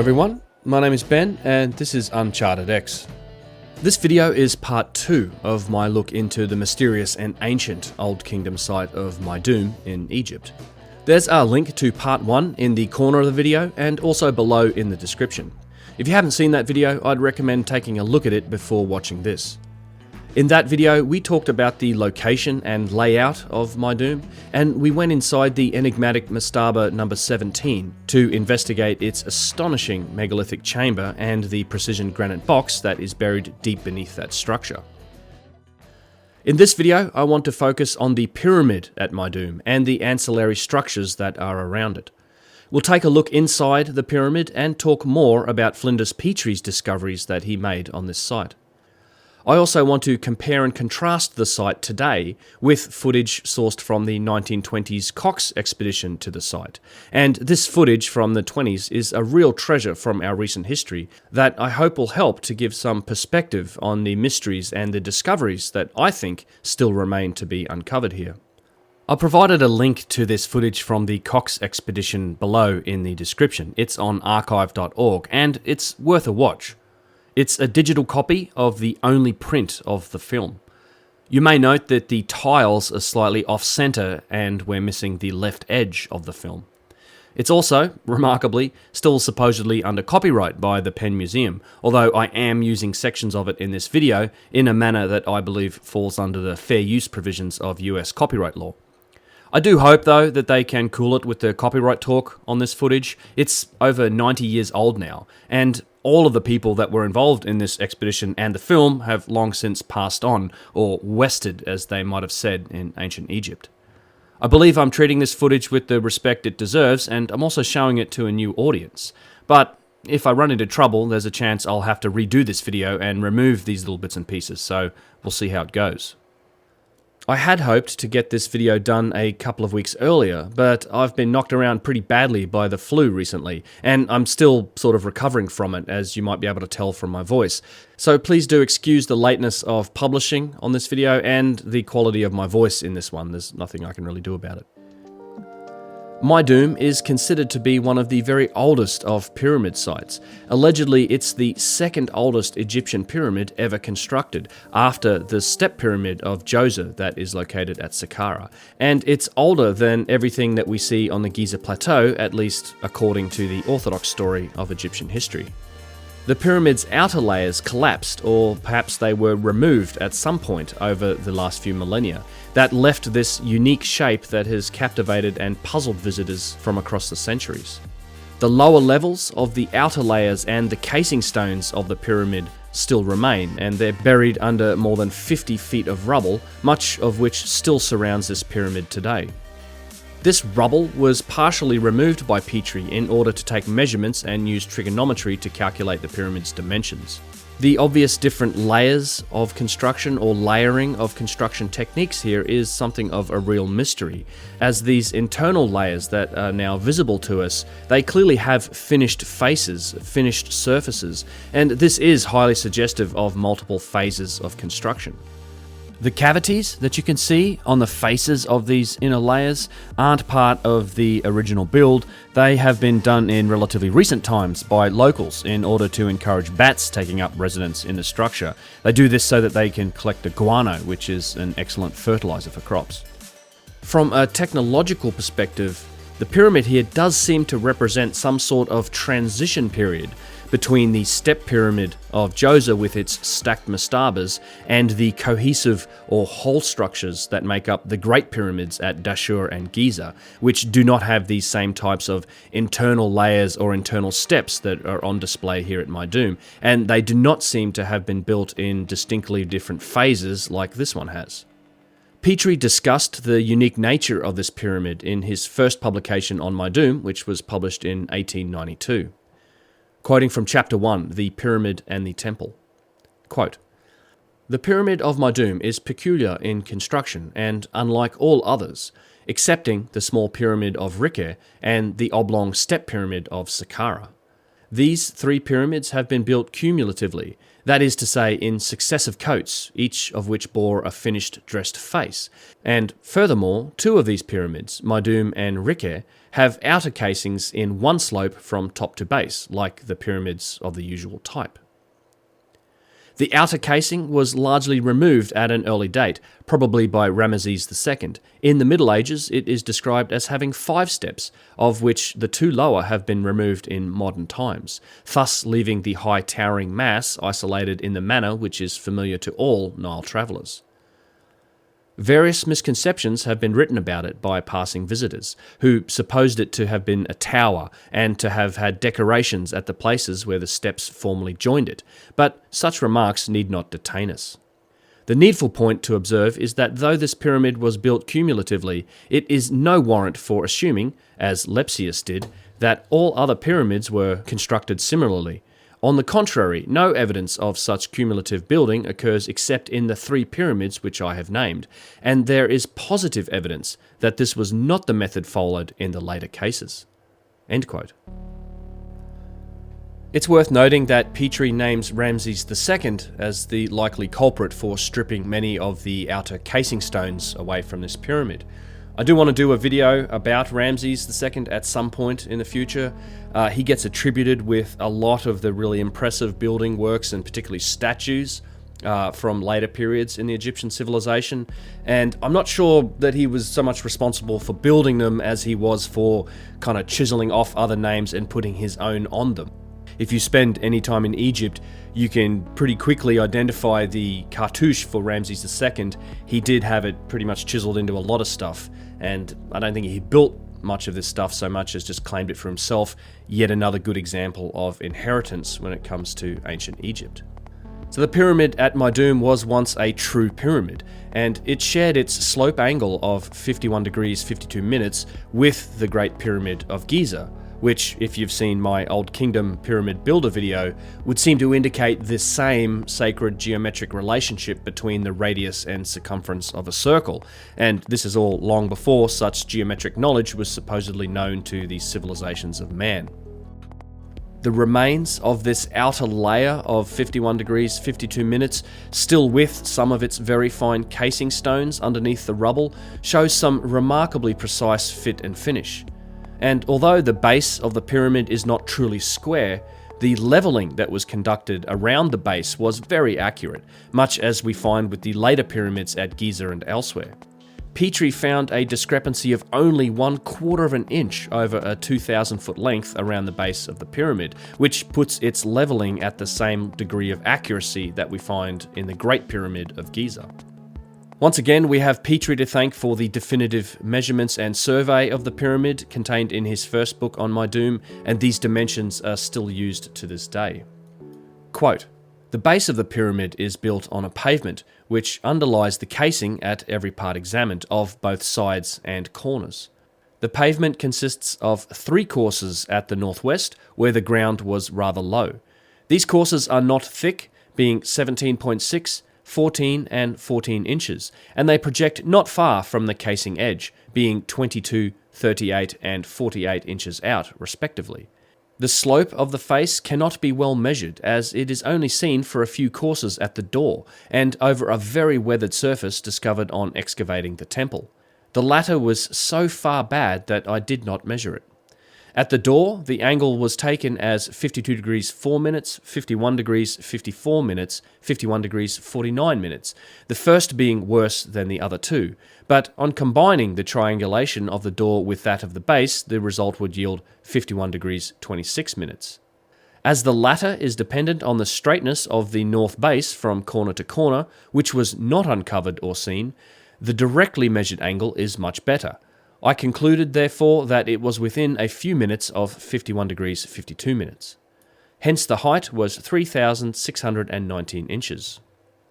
everyone, my name is Ben and this is Uncharted X. This video is part 2 of my look into the mysterious and ancient Old Kingdom site of Meidum in Egypt. There's a link to part 1 in the corner of the video and also below in the description. If you haven't seen that video, I'd recommend taking a look at it before watching this. In that video, we talked about the location and layout of Meidum, and we went inside the enigmatic mastaba number 17 to investigate its astonishing megalithic chamber and the precision granite box that is buried deep beneath that structure. In this video, I want to focus on the pyramid at Meidum and the ancillary structures that are around it. We'll take a look inside the pyramid and talk more about Flinders Petrie's discoveries that he made on this site. I also want to compare and contrast the site today with footage sourced from the 1920s Cox expedition to the site. And this footage from the 20s is a real treasure from our recent history that I hope will help to give some perspective on the mysteries and the discoveries that I think still remain to be uncovered here. I provided a link to this footage from the Cox expedition below in the description. It's on archive.org and it's worth a watch. It's a digital copy of the only print of the film. You may note that the tiles are slightly off-center and we're missing the left edge of the film. It's also, remarkably, still supposedly under copyright by the Penn Museum, although I am using sections of it in this video in a manner that I believe falls under the fair use provisions of US copyright law. I do hope, though, that they can cool it with the copyright talk on this footage. It's over 90 years old now, and all of the people that were involved in this expedition and the film have long since passed on, or wested, as they might have said in ancient Egypt. I believe I'm treating this footage with the respect it deserves, and I'm also showing it to a new audience. But if I run into trouble, there's a chance I'll have to redo this video and remove these little bits and pieces, so we'll see how it goes. I had hoped to get this video done a couple of weeks earlier, but I've been knocked around pretty badly by the flu recently, and I'm still sort of recovering from it, as you might be able to tell from my voice. So please do excuse the lateness of publishing on this video and the quality of my voice in this one. There's nothing I can really do about it. Meidum is considered to be one of the very oldest of pyramid sites. Allegedly, it's the second oldest Egyptian pyramid ever constructed, after the step pyramid of Djoser that is located at Saqqara. And it's older than everything that we see on the Giza Plateau, at least according to the orthodox story of Egyptian history. The pyramid's outer layers collapsed, or perhaps they were removed at some point over the last few millennia. That left this unique shape that has captivated and puzzled visitors from across the centuries. The lower levels of the outer layers and the casing stones of the pyramid still remain, and they're buried under more than 50 feet of rubble, much of which still surrounds this pyramid today. This rubble was partially removed by Petrie in order to take measurements and use trigonometry to calculate the pyramid's dimensions. The obvious different layers of construction or layering of construction techniques here is something of a real mystery, as these internal layers that are now visible to us, they clearly have finished faces, finished surfaces, and this is highly suggestive of multiple phases of construction. The cavities that you can see on the faces of these inner layers aren't part of the original build. They have been done in relatively recent times by locals in order to encourage bats taking up residence in the structure. They do this so that they can collect the guano, which is an excellent fertilizer for crops. From a technological perspective, the pyramid here does seem to represent some sort of transition period between the step pyramid of Djoser with its stacked mastabas and the cohesive or whole structures that make up the Great Pyramids at Dashur and Giza, which do not have these same types of internal layers or internal steps that are on display here at Meidum, and they do not seem to have been built in distinctly different phases like this one has. Petrie discussed the unique nature of this pyramid in his first publication on Meidum, which was published in 1892. Quoting from Chapter 1, The Pyramid and the Temple. Quote, "The Pyramid of Meidum is peculiar in construction and unlike all others, excepting the small pyramid of Rike and the oblong step pyramid of Saqqara. These 3 pyramids have been built cumulatively, that is to say in successive coats, each of which bore a finished dressed face. And furthermore, 2 of these pyramids, Meidum and Ridden, have outer casings in one slope from top to base, like the pyramids of the usual type. The outer casing was largely removed at an early date, probably by Ramesses II. In the Middle Ages, it is described as having 5 steps, of which the 2 lower have been removed in modern times, thus leaving the high towering mass isolated in the manner which is familiar to all Nile travellers. Various misconceptions have been written about it by passing visitors, who supposed it to have been a tower and to have had decorations at the places where the steps formerly joined it, but such remarks need not detain us. The needful point to observe is that though this pyramid was built cumulatively, it is no warrant for assuming, as Lepsius did, that all other pyramids were constructed similarly. On the contrary, no evidence of such cumulative building occurs except in the 3 pyramids which I have named, and there is positive evidence that this was not the method followed in the later cases." End quote. It's worth noting that Petrie names Ramses II as the likely culprit for stripping many of the outer casing stones away from this pyramid. I do want to do a video about Ramses II at some point in the future. He gets attributed with a lot of the really impressive building works and particularly statues from later periods in the Egyptian civilization. And I'm not sure that he was so much responsible for building them as he was for kind of chiseling off other names and putting his own on them. If you spend any time in Egypt, you can pretty quickly identify the cartouche for Ramses II. He did have it pretty much chiseled into a lot of stuff, and I don't think he built much of this stuff so much as just claimed it for himself. Yet another good example of inheritance when it comes to ancient Egypt. So the pyramid at Meidum was once a true pyramid, and it shared its slope angle of 51 degrees 52 minutes with the Great Pyramid of Giza, which, if you've seen my Old Kingdom Pyramid Builder video, would seem to indicate the same sacred geometric relationship between the radius and circumference of a circle, and this is all long before such geometric knowledge was supposedly known to the civilizations of man. The remains of this outer layer of 51 degrees 52 minutes, still with some of its very fine casing stones underneath the rubble, shows some remarkably precise fit and finish. And although the base of the pyramid is not truly square, the levelling that was conducted around the base was very accurate, much as we find with the later pyramids at Giza and elsewhere. Petrie found a discrepancy of only 1/4 of an inch over a 2,000 foot length around the base of the pyramid, which puts its levelling at the same degree of accuracy that we find in the Great Pyramid of Giza. Once again, we have Petrie to thank for the definitive measurements and survey of the pyramid contained in his first book on Meidum, and these dimensions are still used to this day. Quote, "The base of the pyramid is built on a pavement, which underlies the casing at every part examined of both sides and corners. The pavement consists of 3 courses at the northwest, where the ground was rather low. These courses are not thick, being 17.6, 14 and 14 inches, and they project not far from the casing edge, being 22, 38 and 48 inches out, respectively. The slope of the face cannot be well measured, as it is only seen for a few courses at the door, and over a very weathered surface discovered on excavating the temple. The latter was so far bad that I did not measure it. At the door, the angle was taken as 52 degrees 4 minutes, 51 degrees 54 minutes, 51 degrees 49 minutes, the first being worse than the other 2, but on combining the triangulation of the door with that of the base, the result would yield 51 degrees 26 minutes. As the latter is dependent on the straightness of the north base from corner to corner, which was not uncovered or seen, the directly measured angle is much better. I concluded, therefore, that it was within a few minutes of 51 degrees 52 minutes. Hence the height was 3,619 inches.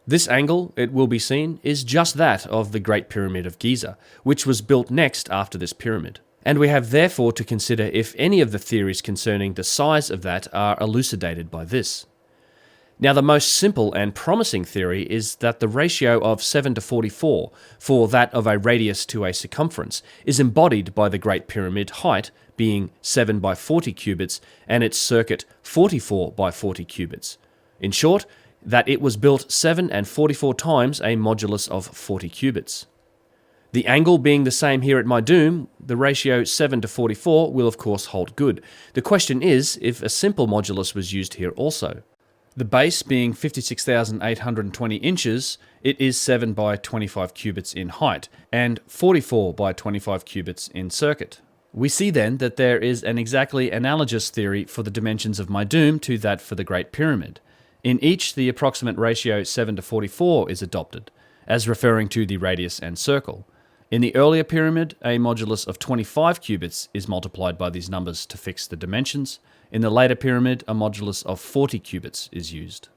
This angle, it will be seen, is just that of the Great Pyramid of Giza, which was built next after this pyramid. And we have therefore to consider if any of the theories concerning the size of that are elucidated by this. Now, the most simple and promising theory is that the ratio of 7:44 for that of a radius to a circumference is embodied by the Great Pyramid height being 7 by 40 cubits and its circuit 44 by 40 cubits. In short, that it was built 7 and 44 times a modulus of 40 cubits. The angle being the same here at Meidum, the ratio 7:44 will of course hold good. The question is if a simple modulus was used here also. The base being 56,820 inches, it is 7 by 25 cubits in height and 44 by 25 cubits in circuit. We see then that there is an exactly analogous theory for the dimensions of Meidum to that for the Great Pyramid. In each, the approximate ratio 7:44 is adopted, as referring to the radius and circle. In the earlier pyramid, a modulus of 25 cubits is multiplied by these numbers to fix the dimensions. In the later pyramid, a modulus of 40 cubits is used.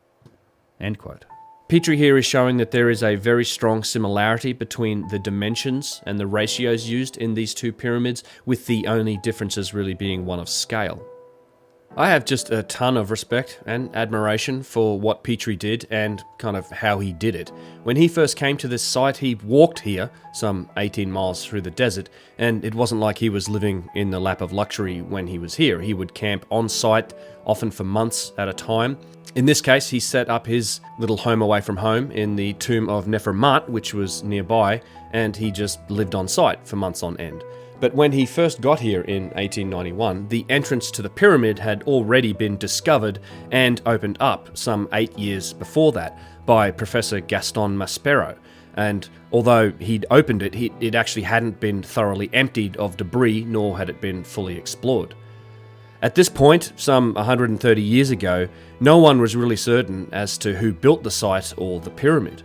End quote. Petrie here is showing that there is a very strong similarity between the dimensions and the ratios used in these two pyramids, with the only differences really being one of scale. I have just a ton of respect and admiration for what Petrie did and kind of how he did it. When he first came to this site, he walked here, some 18 miles through the desert, and it wasn't like he was living in the lap of luxury when he was here. He would camp on site, often for months at a time. In this case, he set up his little home away from home in the tomb of Nefermat, which was nearby, and he just lived on site for months on end. But when he first got here in 1891, the entrance to the pyramid had already been discovered and opened up some 8 years before that by Professor Gaston Maspero. And although he'd opened it, it actually hadn't been thoroughly emptied of debris, nor had it been fully explored. At this point, some 130 years ago, no one was really certain as to who built the site or the pyramid.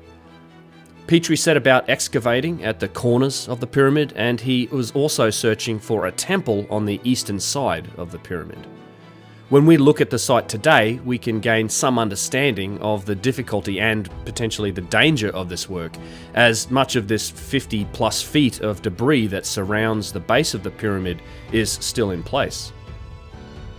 Petrie set about excavating at the corners of the pyramid, and he was also searching for a temple on the eastern side of the pyramid. When we look at the site today, we can gain some understanding of the difficulty and potentially the danger of this work, as much of this 50 plus feet of debris that surrounds the base of the pyramid is still in place.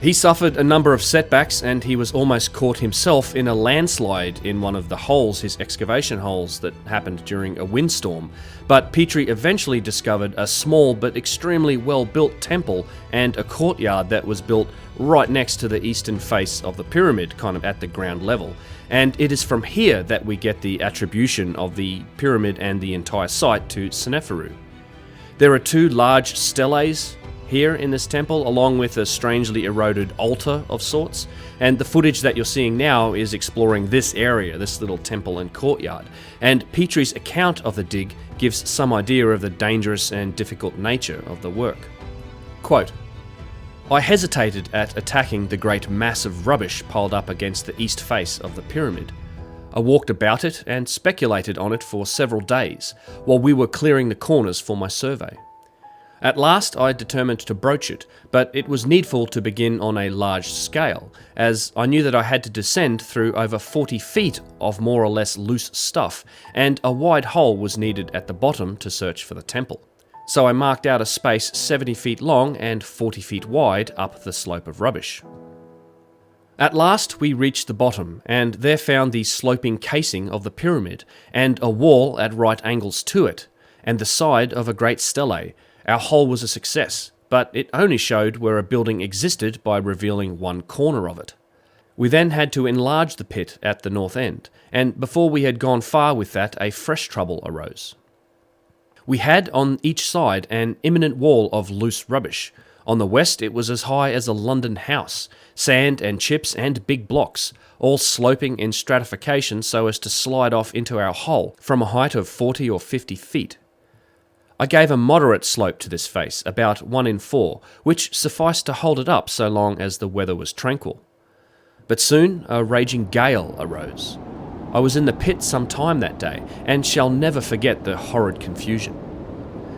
He suffered a number of setbacks, and he was almost caught himself in a landslide in one of the holes, his excavation holes, that happened during a windstorm. But Petrie eventually discovered a small but extremely well-built temple and a courtyard that was built right next to the eastern face of the pyramid, kind of at the ground level. And it is from here that we get the attribution of the pyramid and the entire site to Seneferu. There are two large steles here in this temple, along with a strangely eroded altar of sorts, and the footage that you're seeing now is exploring this area, this little temple and courtyard, and Petrie's account of the dig gives some idea of the dangerous and difficult nature of the work. Quote, "I hesitated at attacking the great mass of rubbish piled up against the east face of the pyramid. I walked about it and speculated on it for several days, while we were clearing the corners for my survey. At last I determined to broach it, but it was needful to begin on a large scale, as I knew that I had to descend through over 40 feet of more or less loose stuff, and a wide hole was needed at the bottom to search for the temple. So I marked out a space 70 feet long and 40 feet wide up the slope of rubbish. At last we reached the bottom, and there found the sloping casing of the pyramid, and a wall at right angles to it, and the side of a great stele. Our hole was a success, but it only showed where a building existed by revealing one corner of it. We then had to enlarge the pit at the north end, and before we had gone far with that, a fresh trouble arose. We had on each side an imminent wall of loose rubbish. On the west it was as high as a London house, sand and chips and big blocks, all sloping in stratification so as to slide off into our hole from a height of 40 or 50 feet. I gave a moderate slope to this face, about 1 in 4, which sufficed to hold it up so long as the weather was tranquil. But soon a raging gale arose. I was in the pit some time that day, and shall never forget the horrid confusion.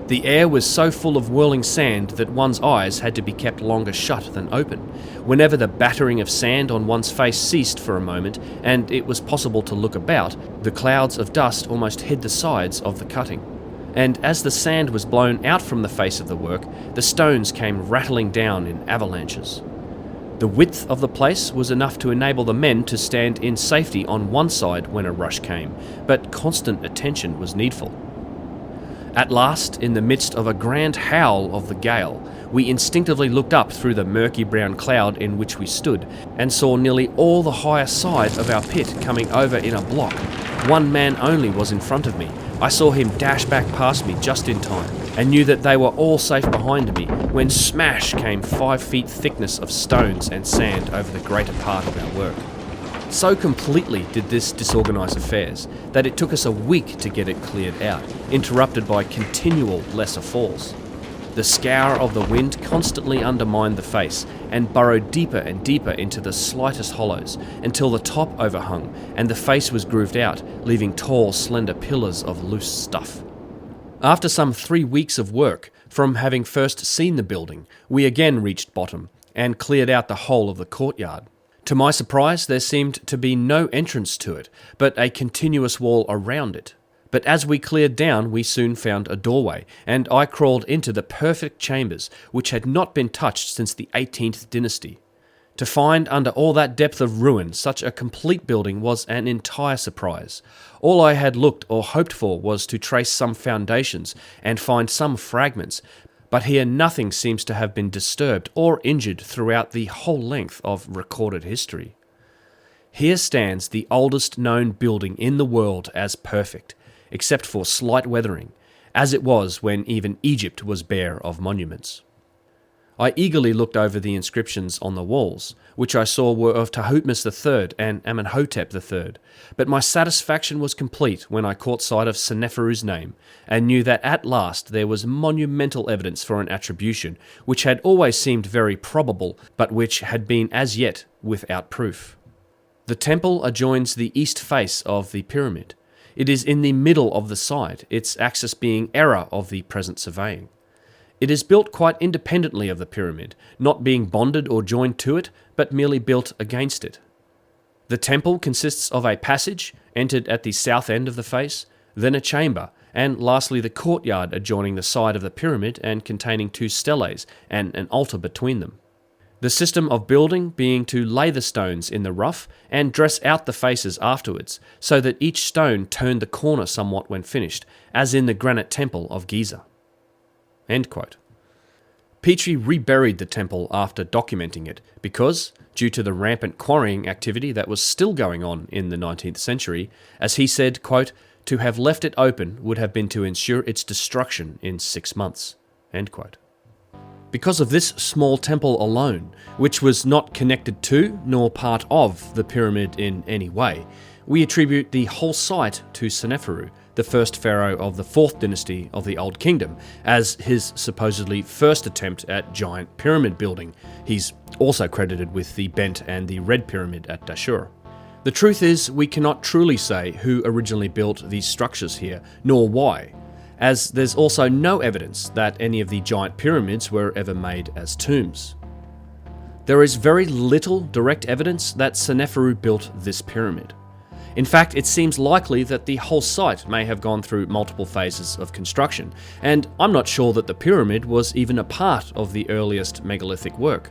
The air was so full of whirling sand that one's eyes had to be kept longer shut than open, whenever the battering of sand on one's face ceased for a moment, and it was possible to look about. The clouds of dust almost hid the sides of the cutting. And as the sand was blown out from the face of the work, the stones came rattling down in avalanches. The width of the place was enough to enable the men to stand in safety on one side when a rush came, but constant attention was needful. At last, in the midst of a grand howl of the gale, we instinctively looked up through the murky brown cloud in which we stood, and saw nearly all the higher side of our pit coming over in a block. One man only was in front of me. I saw him dash back past me just in time, and knew that they were all safe behind me, when smash came 5 feet thickness of stones and sand over the greater part of our work. So completely did this disorganise affairs, that it took us a week to get it cleared out, interrupted by continual lesser falls. The scour of the wind constantly undermined the face, and burrowed deeper and deeper into the slightest hollows, until the top overhung, and the face was grooved out, leaving tall, slender pillars of loose stuff. After some 3 weeks of work, from having first seen the building, we again reached bottom, and cleared out the whole of the courtyard. To my surprise, there seemed to be no entrance to it, but a continuous wall around it. But as we cleared down, we soon found a doorway, and I crawled into the perfect chambers, which had not been touched since the 18th dynasty. To find under all that depth of ruin such a complete building was an entire surprise. All I had looked or hoped for was to trace some foundations and find some fragments, but here nothing seems to have been disturbed or injured throughout the whole length of recorded history. Here stands the oldest known building in the world as perfect, except for slight weathering, as it was when even Egypt was bare of monuments. I eagerly looked over the inscriptions on the walls, which I saw were of Thutmose III and Amenhotep III, but my satisfaction was complete when I caught sight of Seneferu's name, and knew that at last there was monumental evidence for an attribution which had always seemed very probable, but which had been as yet without proof. The temple adjoins the east face of the pyramid. It is in the middle of the side, its axis being error of the present surveying. It is built quite independently of the pyramid, not being bonded or joined to it, but merely built against it. The temple consists of a passage, entered at the south end of the face, then a chamber, and lastly the courtyard adjoining the side of the pyramid and containing 2 steles and an altar between them. The system of building being to lay the stones in the rough and dress out the faces afterwards, so that each stone turned the corner somewhat when finished, as in the granite temple of Giza." End quote. Petrie reburied the temple after documenting it because, due to the rampant quarrying activity that was still going on in the 19th century, as he said, quote, "To have left it open would have been to ensure its destruction in 6 months." End quote. Because of this small temple alone, which was not connected to nor part of the pyramid in any way, we attribute the whole site to Seneferu, the first pharaoh of the 4th dynasty of the Old Kingdom, as his supposedly first attempt at giant pyramid building. He's also credited with the Bent and the Red Pyramid at Dashur. The truth is, we cannot truly say who originally built these structures here, nor why, as there's also no evidence that any of the giant pyramids were ever made as tombs. There is very little direct evidence that Seneferu built this pyramid. In fact, it seems likely that the whole site may have gone through multiple phases of construction, and I'm not sure that the pyramid was even a part of the earliest megalithic work.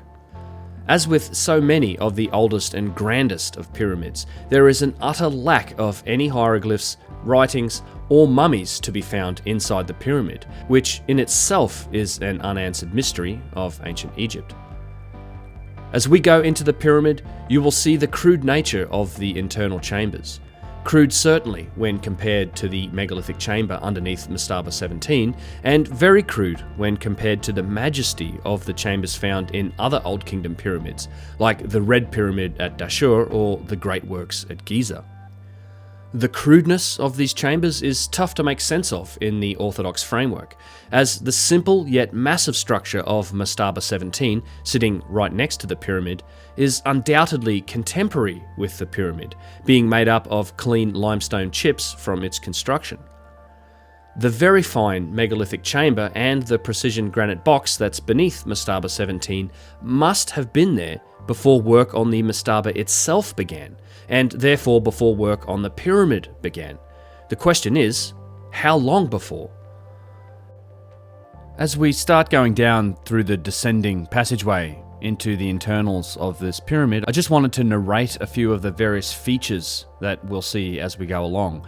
As with so many of the oldest and grandest of pyramids, there is an utter lack of any hieroglyphs, writings, or mummies to be found inside the pyramid, which in itself is an unanswered mystery of ancient Egypt. As we go into the pyramid, you will see the crude nature of the internal chambers. Crude certainly when compared to the megalithic chamber underneath Mastaba 17, and very crude when compared to the majesty of the chambers found in other Old Kingdom pyramids, like the Red Pyramid at Dashur or the Great Works at Giza. The crudeness of these chambers is tough to make sense of in the orthodox framework, as the simple yet massive structure of Mastaba 17, sitting right next to the pyramid, is undoubtedly contemporary with the pyramid, being made up of clean limestone chips from its construction. The very fine megalithic chamber and the precision granite box that's beneath Mastaba 17 must have been there before work on the Mastaba itself began, and therefore before work on the pyramid began. The question is, how long before? As we start going down through the descending passageway into the internals of this pyramid, I just wanted to narrate a few of the various features that we'll see as we go along.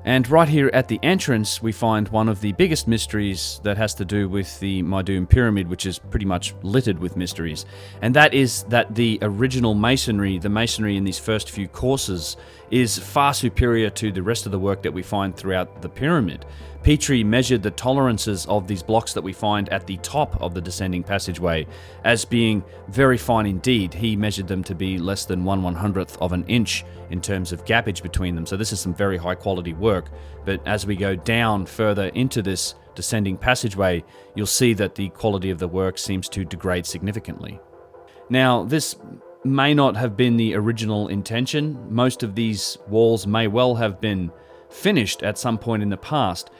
And right here at the entrance, we find one of the biggest mysteries that has to do with the Meidum pyramid, which is pretty much littered with mysteries. And that is that the original masonry, the masonry in these first few courses, is far superior to the rest of the work that we find throughout the pyramid. Petrie measured the tolerances of these blocks that we find at the top of the descending passageway as being very fine indeed. He measured them to be less than 1/100th of an inch in terms of gappage between them. So this is some very high quality work. But as we go down further into this descending passageway, you'll see that the quality of the work seems to degrade significantly. Now, this may not have been the original intention. Most of these walls may well have been finished at some point in the past.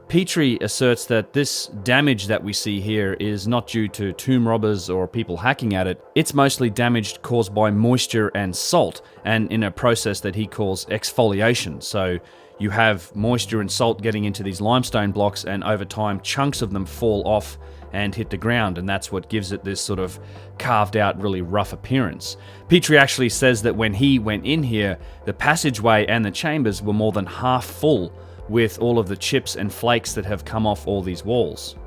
Petrie asserts that this damage that we see here is not due to tomb robbers or people hacking at it. It's mostly damage caused by moisture and salt, and in a process that he calls exfoliation. So you have moisture and salt getting into these limestone blocks, and over time chunks of them fall off and hit the ground, and that's what gives it this sort of carved out, really rough appearance. Petrie actually says that when he went in here, the passageway and the chambers were more than half full with all of the chips and flakes that have come off all these walls.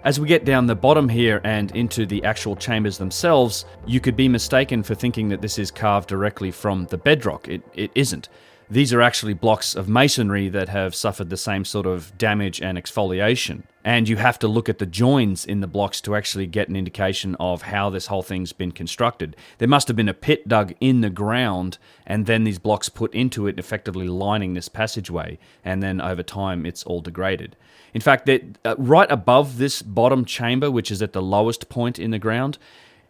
As we get down the bottom here and into the actual chambers themselves, you could be mistaken for thinking that this is carved directly from the bedrock. It isn't. These are actually blocks of masonry that have suffered the same sort of damage and exfoliation. And you have to look at the joins in the blocks to actually get an indication of how this whole thing's been constructed. There must have been a pit dug in the ground, and then these blocks put into it, effectively lining this passageway, and then over time it's all degraded. In fact, right above this bottom chamber, which is at the lowest point in the ground,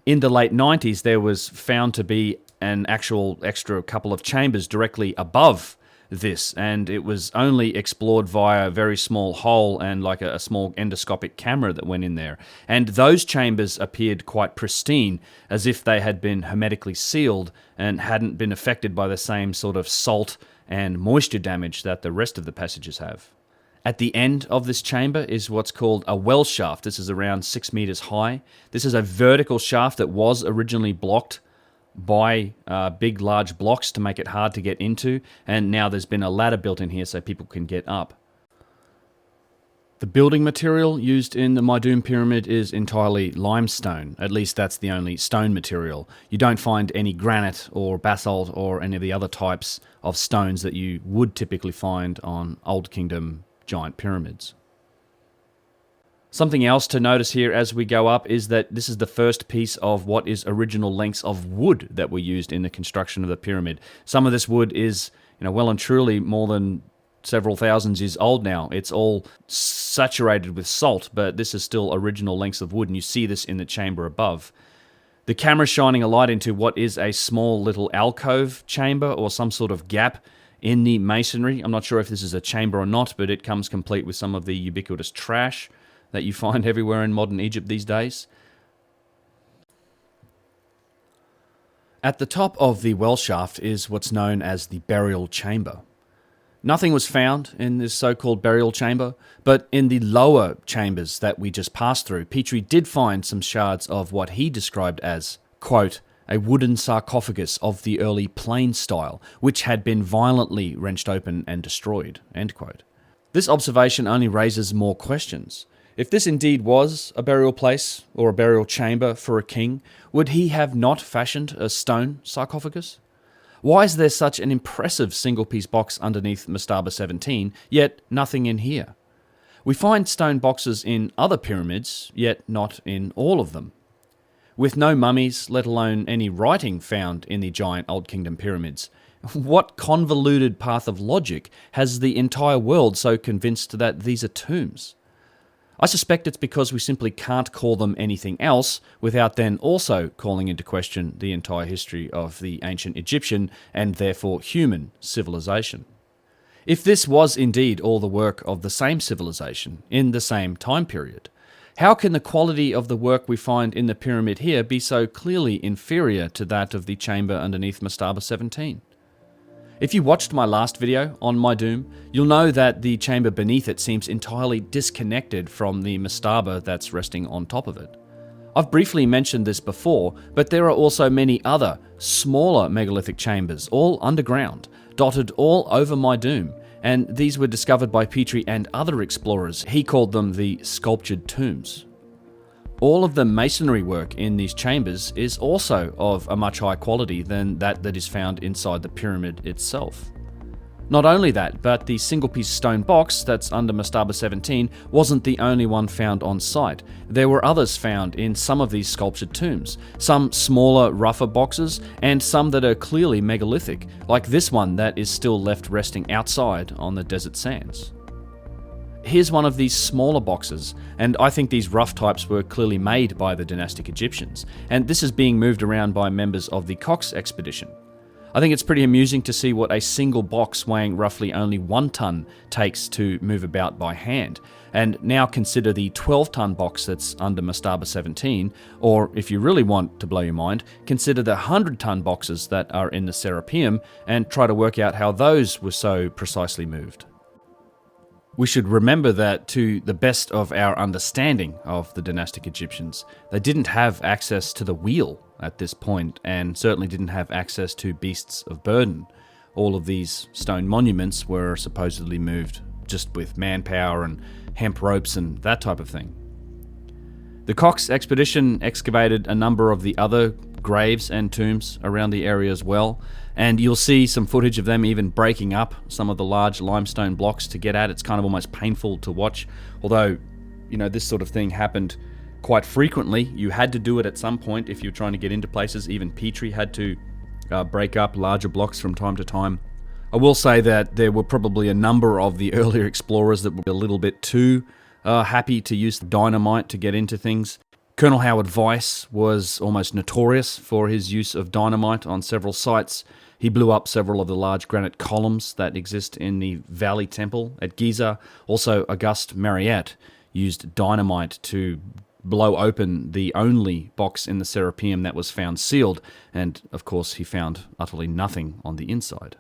in the late 90s there was found to be an actual extra couple of chambers directly above this, and it was only explored via a very small hole and like a small endoscopic camera that went in there. And those chambers appeared quite pristine, as if they had been hermetically sealed and hadn't been affected by the same sort of salt and moisture damage that the rest of the passages have. At the end of this chamber is what's called a well shaft. This is around 6 meters high. This is a vertical shaft that was originally blocked by big, large blocks to make it hard to get into, and now there's been a ladder built in here so people can get up. The building material used in the Meidum pyramid is entirely limestone. At least that's the only stone material. You don't find any granite or basalt or any of the other types of stones that you would typically find on Old Kingdom giant pyramids. Something else to notice here as we go up is that this is the first piece of what is original lengths of wood that were used in the construction of the pyramid. Some of this wood is, well and truly more than several thousands years old now. It's all saturated with salt, but this is still original lengths of wood, and you see this in the chamber above. The camera's shining a light into what is a small little alcove chamber or some sort of gap in the masonry. I'm not sure if this is a chamber or not, but it comes complete with some of the ubiquitous trash that you find everywhere in modern Egypt these days. At the top of the well shaft is what's known as the burial chamber. Nothing was found in this so-called burial chamber, but in the lower chambers that we just passed through, Petrie did find some shards of what he described as, quote, a wooden sarcophagus of the early plain style, which had been violently wrenched open and destroyed, end quote. This observation only raises more questions. If this indeed was a burial place or a burial chamber for a king, would he have not fashioned a stone sarcophagus? Why is there such an impressive single-piece box underneath Mastaba 17, yet nothing in here? We find stone boxes in other pyramids, yet not in all of them. With no mummies, let alone any writing found in the giant Old Kingdom pyramids, what convoluted path of logic has the entire world so convinced that these are tombs? I suspect it's because we simply can't call them anything else without then also calling into question the entire history of the ancient Egyptian and therefore human civilization. If this was indeed all the work of the same civilization in the same time period, how can the quality of the work we find in the pyramid here be so clearly inferior to that of the chamber underneath Mastaba 17? If you watched my last video on Meidum, you'll know that the chamber beneath it seems entirely disconnected from the mastaba that's resting on top of it. I've briefly mentioned this before, but there are also many other, smaller megalithic chambers, all underground, dotted all over Meidum, and these were discovered by Petrie and other explorers. He called them the sculptured tombs. All of the masonry work in these chambers is also of a much higher quality than that is found inside the pyramid itself. Not only that, but the single-piece stone box that's under Mastaba 17 wasn't the only one found on site. There were others found in some of these sculptured tombs, some smaller, rougher boxes, and some that are clearly megalithic, like this one that is still left resting outside on the desert sands. Here's one of these smaller boxes, and I think these rough types were clearly made by the dynastic Egyptians, and this is being moved around by members of the Cox expedition. I think it's pretty amusing to see what a single box weighing roughly only 1 ton takes to move about by hand. And now consider the 12-ton box that's under Mastaba 17, or if you really want to blow your mind, consider the 100-ton boxes that are in the Serapeum and try to work out how those were so precisely moved. We should remember that, to the best of our understanding of the dynastic Egyptians, they didn't have access to the wheel at this point, and certainly didn't have access to beasts of burden. All of these stone monuments were supposedly moved just with manpower and hemp ropes and that type of thing. The Cox expedition excavated a number of the other graves and tombs around the area as well, and you'll see some footage of them even breaking up some of the large limestone blocks to get at. It's kind of almost painful to watch, although, this sort of thing happened quite frequently. You had to do it at some point if you're trying to get into places. Even Petrie had to break up larger blocks from time to time. I will say that there were probably a number of the earlier explorers that were a little bit too happy to use dynamite to get into things. Colonel Howard Weiss was almost notorious for his use of dynamite on several sites. He blew up several of the large granite columns that exist in the Valley Temple at Giza. Also, Auguste Mariette used dynamite to blow open the only box in the Serapeum that was found sealed, and of course he found utterly nothing on the inside.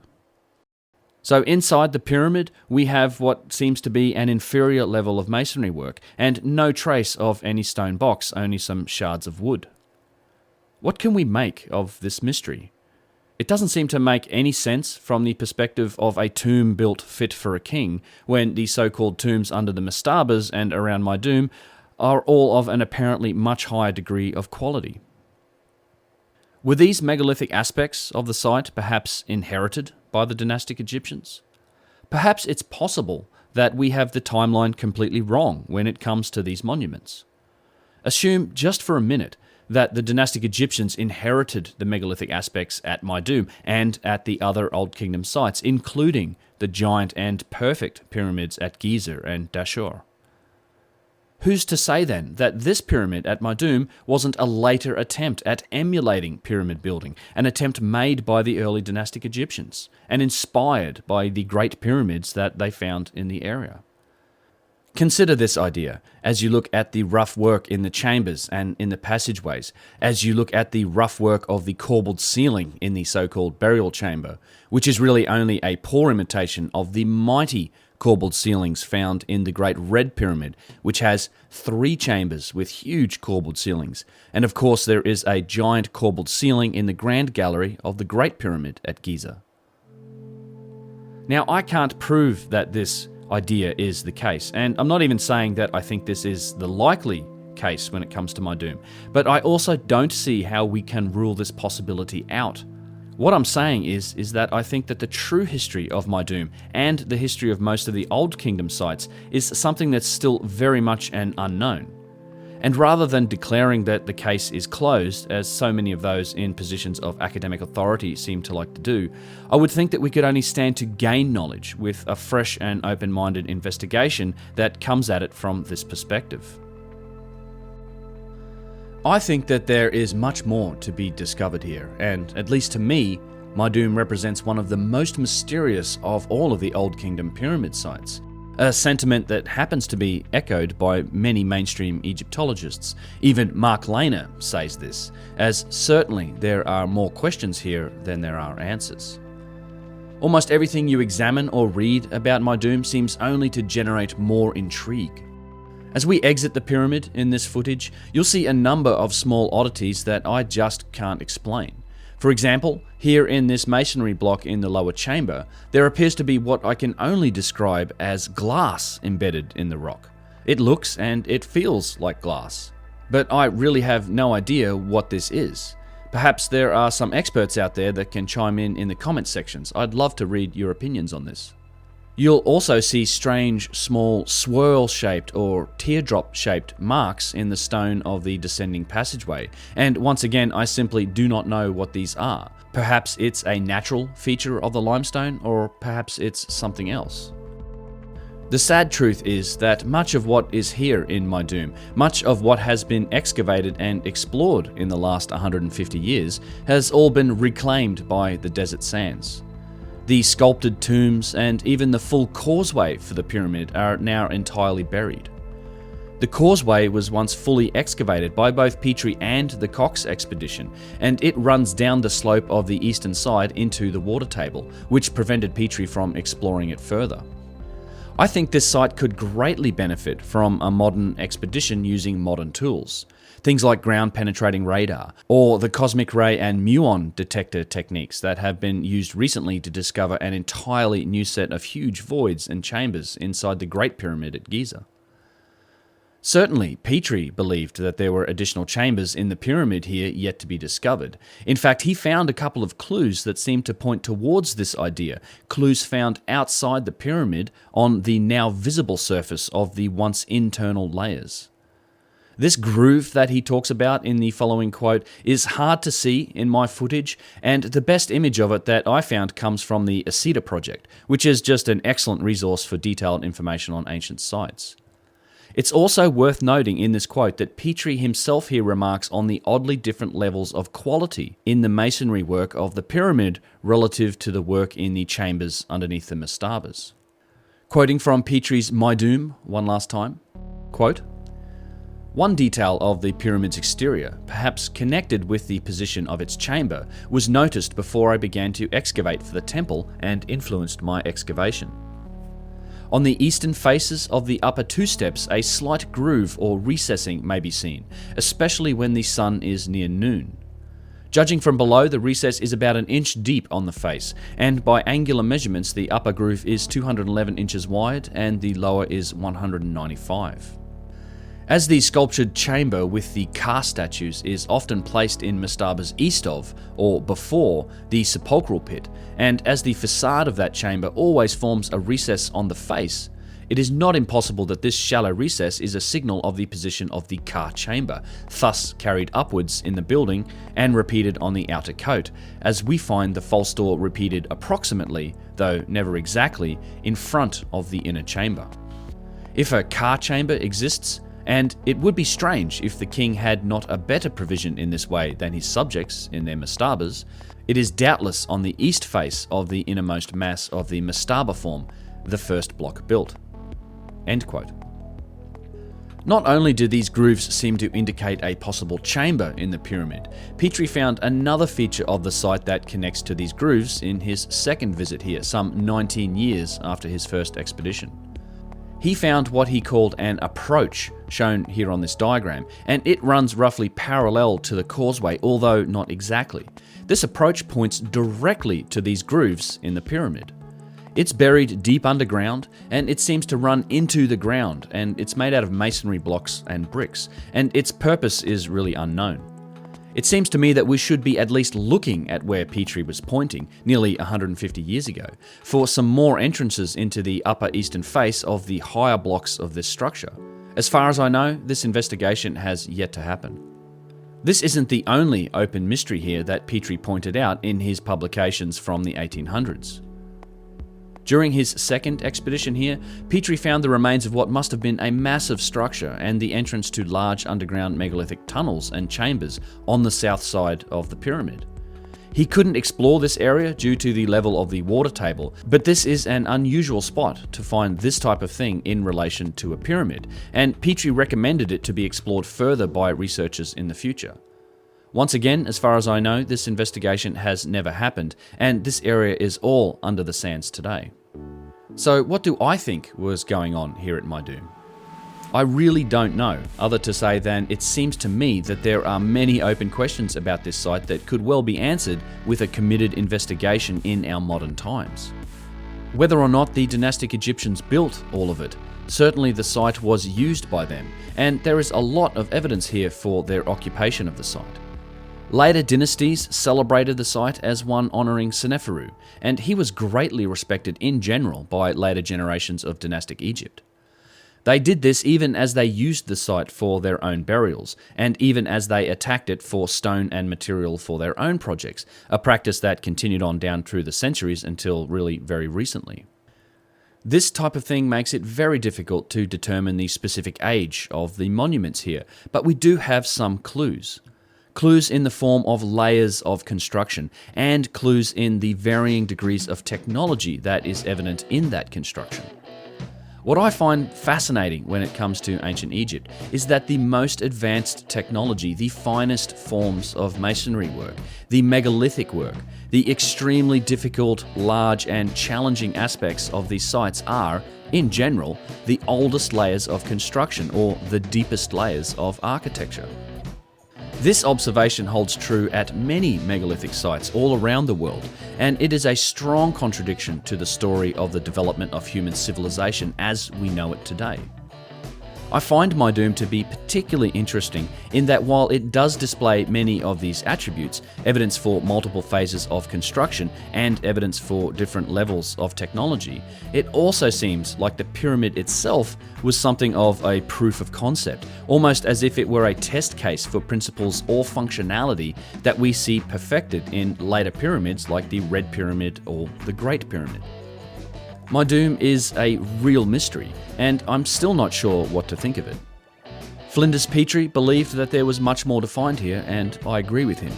So inside the pyramid, we have what seems to be an inferior level of masonry work, and no trace of any stone box, only some shards of wood. What can we make of this mystery? It doesn't seem to make any sense from the perspective of a tomb built fit for a king, when the so-called tombs under the mastabas and around Meidum are all of an apparently much higher degree of quality. Were these megalithic aspects of the site perhaps inherited by the dynastic Egyptians? Perhaps it's possible that we have the timeline completely wrong when it comes to these monuments. Assume just for a minute that the dynastic Egyptians inherited the megalithic aspects at Meidum and at the other Old Kingdom sites, including the giant and perfect pyramids at Giza and Dashur. Who's to say then that this pyramid at Meidum wasn't a later attempt at emulating pyramid building, an attempt made by the early dynastic Egyptians, and inspired by the great pyramids that they found in the area? Consider this idea as you look at the rough work in the chambers and in the passageways, as you look at the rough work of the corbelled ceiling in the so-called burial chamber, which is really only a poor imitation of the mighty corbelled ceilings found in the Great Red Pyramid, which has 3 chambers with huge corbelled ceilings. And of course there is a giant corbelled ceiling in the Grand Gallery of the Great Pyramid at Giza. Now, I can't prove that this idea is the case, and I'm not even saying that I think this is the likely case when it comes to Meidum, but I also don't see how we can rule this possibility out. What I'm saying is that I think that the true history of Meidum and the history of most of the Old Kingdom sites is something that's still very much an unknown. And rather than declaring that the case is closed, as so many of those in positions of academic authority seem to like to do, I would think that we could only stand to gain knowledge with a fresh and open-minded investigation that comes at it from this perspective. I think that there is much more to be discovered here, and at least to me, Meidum represents one of the most mysterious of all of the Old Kingdom pyramid sites, a sentiment that happens to be echoed by many mainstream Egyptologists. Even Mark Lehner says this, as certainly there are more questions here than there are answers. Almost everything you examine or read about Meidum seems only to generate more intrigue. As we exit the pyramid in this footage, you'll see a number of small oddities that I just can't explain. For example, here in this masonry block in the lower chamber, there appears to be what I can only describe as glass embedded in the rock. It looks and it feels like glass, but I really have no idea what this is. Perhaps there are some experts out there that can chime in the comment sections. I'd love to read your opinions on this. You'll also see strange, small, swirl-shaped or teardrop-shaped marks in the stone of the descending passageway, and once again, I simply do not know what these are. Perhaps it's a natural feature of the limestone, or perhaps it's something else. The sad truth is that much of what is here in Meidum, much of what has been excavated and explored in the last 150 years, has all been reclaimed by the desert sands. The sculpted tombs and even the full causeway for the pyramid are now entirely buried. The causeway was once fully excavated by both Petrie and the Cox expedition, and it runs down the slope of the eastern side into the water table, which prevented Petrie from exploring it further. I think this site could greatly benefit from a modern expedition using modern tools. Things like ground-penetrating radar, or the cosmic ray and muon detector techniques that have been used recently to discover an entirely new set of huge voids and chambers inside the Great Pyramid at Giza. Certainly, Petrie believed that there were additional chambers in the pyramid here yet to be discovered. In fact, he found a couple of clues that seemed to point towards this idea, clues found outside the pyramid on the now visible surface of the once internal layers. This groove that he talks about in the following quote is hard to see in my footage, and the best image of it that I found comes from the Acida project, which is just an excellent resource for detailed information on ancient sites. It's also worth noting in this quote that Petrie himself here remarks on the oddly different levels of quality in the masonry work of the pyramid relative to the work in the chambers underneath the mastabas. Quoting from Petrie's Meidum one last time, quote, "One detail of the pyramid's exterior, perhaps connected with the position of its chamber, was noticed before I began to excavate for the temple and influenced my excavation. On the eastern faces of the upper two steps, a slight groove or recessing may be seen, especially when the sun is near noon. Judging from below, the recess is about an inch deep on the face, and by angular measurements, the upper groove is 211 inches wide and the lower is 195. As the sculptured chamber with the Ka statues is often placed in mastabas east of, or before, the sepulchral pit, and as the facade of that chamber always forms a recess on the face, it is not impossible that this shallow recess is a signal of the position of the Ka chamber, thus carried upwards in the building and repeated on the outer coat, as we find the false door repeated approximately, though never exactly, in front of the inner chamber. If a Ka chamber exists, and it would be strange if the king had not a better provision in this way than his subjects in their mastabas, it is doubtless on the east face of the innermost mass of the mastaba form, the first block built." End quote. Not only do these grooves seem to indicate a possible chamber in the pyramid, Petrie found another feature of the site that connects to these grooves in his second visit here, some 19 years after his first expedition. He found what he called an approach, shown here on this diagram, and it runs roughly parallel to the causeway, although not exactly. This approach points directly to these grooves in the pyramid. It's buried deep underground, and it seems to run into the ground, and it's made out of masonry blocks and bricks, and its purpose is really unknown. It seems to me that we should be at least looking at where Petrie was pointing, nearly 150 years ago, for some more entrances into the upper eastern face of the higher blocks of this structure. As far as I know, this investigation has yet to happen. This isn't the only open mystery here that Petrie pointed out in his publications from the 1800s. During his second expedition here, Petrie found the remains of what must have been a massive structure and the entrance to large underground megalithic tunnels and chambers on the south side of the pyramid. He couldn't explore this area due to the level of the water table, but this is an unusual spot to find this type of thing in relation to a pyramid, and Petrie recommended it to be explored further by researchers in the future. Once again, as far as I know, this investigation has never happened, and this area is all under the sands today. So what do I think was going on here at Meidum? I really don't know, other to say than it seems to me that there are many open questions about this site that could well be answered with a committed investigation in our modern times. Whether or not the dynastic Egyptians built all of it, certainly the site was used by them, and there is a lot of evidence here for their occupation of the site. Later dynasties celebrated the site as one honouring Seneferu, and he was greatly respected in general by later generations of dynastic Egypt. They did this even as they used the site for their own burials, and even as they attacked it for stone and material for their own projects, a practice that continued on down through the centuries until really very recently. This type of thing makes it very difficult to determine the specific age of the monuments here, but we do have some clues. Clues in the form of layers of construction, and clues in the varying degrees of technology that is evident in that construction. What I find fascinating when it comes to ancient Egypt is that the most advanced technology, the finest forms of masonry work, the megalithic work, the extremely difficult, large and challenging aspects of these sites are, in general, the oldest layers of construction or the deepest layers of architecture. This observation holds true at many megalithic sites all around the world, and it is a strong contradiction to the story of the development of human civilization as we know it today. I find Meidum to be particularly interesting in that while it does display many of these attributes, evidence for multiple phases of construction and evidence for different levels of technology, it also seems like the pyramid itself was something of a proof of concept, almost as if it were a test case for principles or functionality that we see perfected in later pyramids like the Red Pyramid or the Great Pyramid. Meidum is a real mystery, and I'm still not sure what to think of it. Flinders Petrie believed that there was much more to find here, and I agree with him.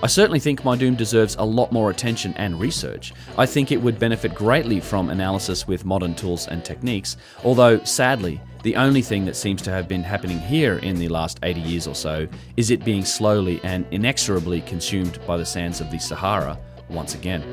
I certainly think Meidum deserves a lot more attention and research. I think it would benefit greatly from analysis with modern tools and techniques, although sadly, the only thing that seems to have been happening here in the last 80 years or so is it being slowly and inexorably consumed by the sands of the Sahara once again.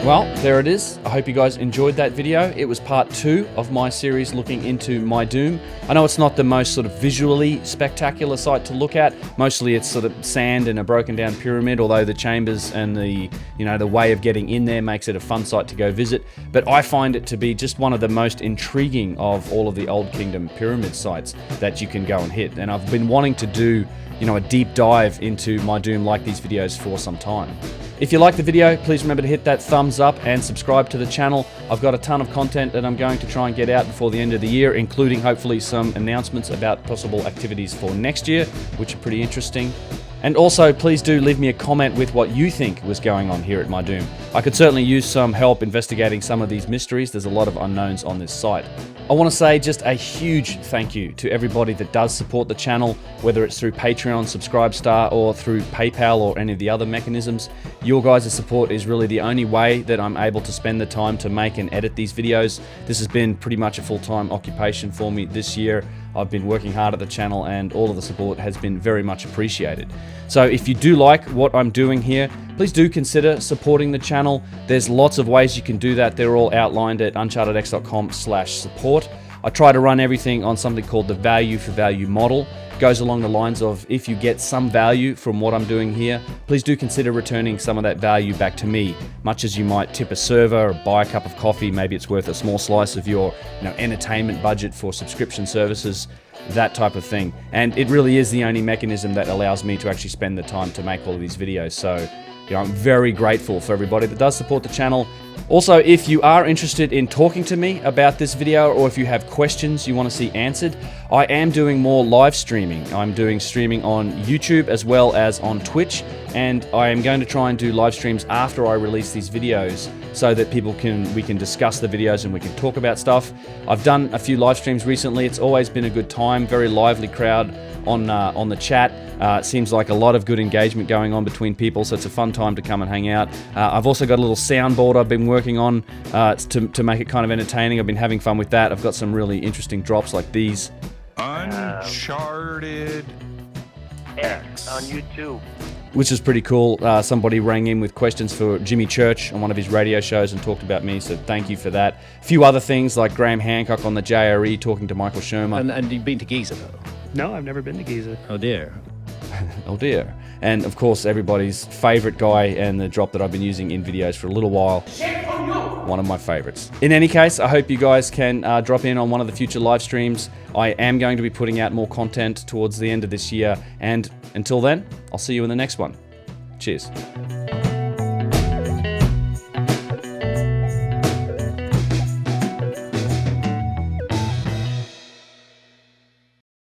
Well, there it is. I hope you guys enjoyed that video. It was part 2 of my series looking into Meidum. I know it's not the most sort of visually spectacular site to look at. Mostly it's sort of sand and a broken down pyramid, although the chambers and the way of getting in there makes it a fun site to go visit. But I find it to be just one of the most intriguing of all of the Old Kingdom pyramid sites that you can go and hit. And I've been wanting to do a deep dive into Meidum like these videos for some time. If you like the video, please remember to hit that thumbs up and subscribe to the channel. I've got a ton of content that I'm going to try and get out before the end of the year, including hopefully some announcements about possible activities for next year, which are pretty interesting. And also, please do leave me a comment with what you think was going on here at Meidum. I could certainly use some help investigating some of these mysteries. There's a lot of unknowns on this site. I want to say just a huge thank you to everybody that does support the channel, whether it's through Patreon, Subscribestar, or through PayPal or any of the other mechanisms. Your guys' support is really the only way that I'm able to spend the time to make and edit these videos. This has been pretty much a full-time occupation for me this year. I've been working hard at the channel and all of the support has been very much appreciated. So if you do like what I'm doing here, please do consider supporting the channel. There's lots of ways you can do that. They're all outlined at unchartedx.com/support. I try to run everything on something called the value for value model. It goes along the lines of if you get some value from what I'm doing here, please do consider returning some of that value back to me, much as you might tip a server or buy a cup of coffee. Maybe it's worth a small slice of your entertainment budget for subscription services, that type of thing. And it really is the only mechanism that allows me to actually spend the time to make all of these videos. So I'm very grateful for everybody that does support the channel. Also, if you are interested in talking to me about this video, or if you have questions you want to see answered, I am doing more live streaming. I'm doing streaming on YouTube as well as on Twitch, and I am going to try and do live streams after I release these videos so that we can discuss the videos and we can talk about stuff. I've done a few live streams recently. It's always been a good time, very lively crowd on the chat. It seems like a lot of good engagement going on between people, so it's a fun time to come and hang out. I've also got a little soundboard I've been working on to make it kind of entertaining. I've been having fun with that. I've got some really interesting drops like these. Uncharted X on YouTube. Which is pretty cool. Somebody rang in with questions for Jimmy Church on one of his radio shows and talked about me, so thank you for that. A few other things like Graham Hancock on the JRE talking to Michael Shermer. And you've been to Giza, though? No, I've never been to Giza. Oh, dear. Oh dear. And of course, everybody's favourite guy and the drop that I've been using in videos for a little while. One of my favourites. In any case, I hope you guys can drop in on one of the future live streams. I am going to be putting out more content towards the end of this year. And until then, I'll see you in the next one. Cheers.